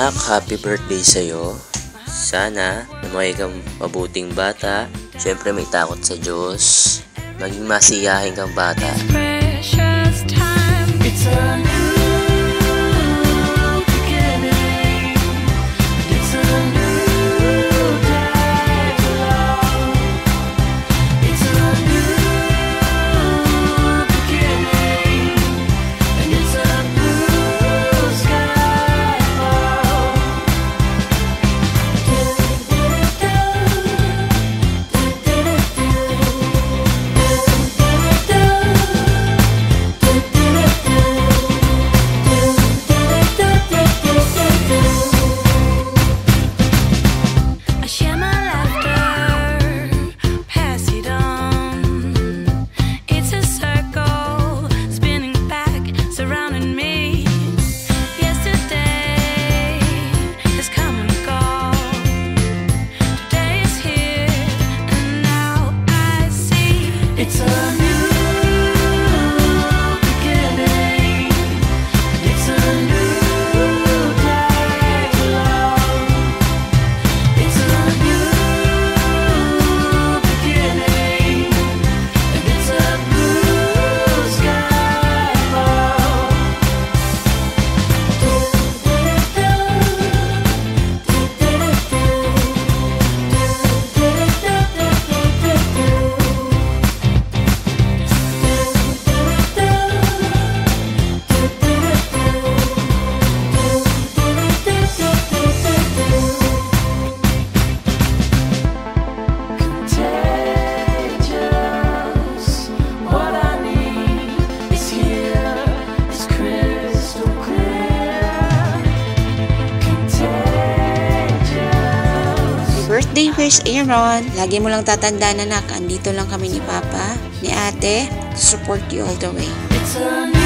Anak, happy birthday sa'yo. Sana lumaki kang mabuting bata. Siyempre may takot sa Diyos. Maging masiyahin kang bata. Birthday wish, Aaron. Lagi mo lang tatandaan, anak, andito lang kami ni Papa, ni Ate, to support you all the way.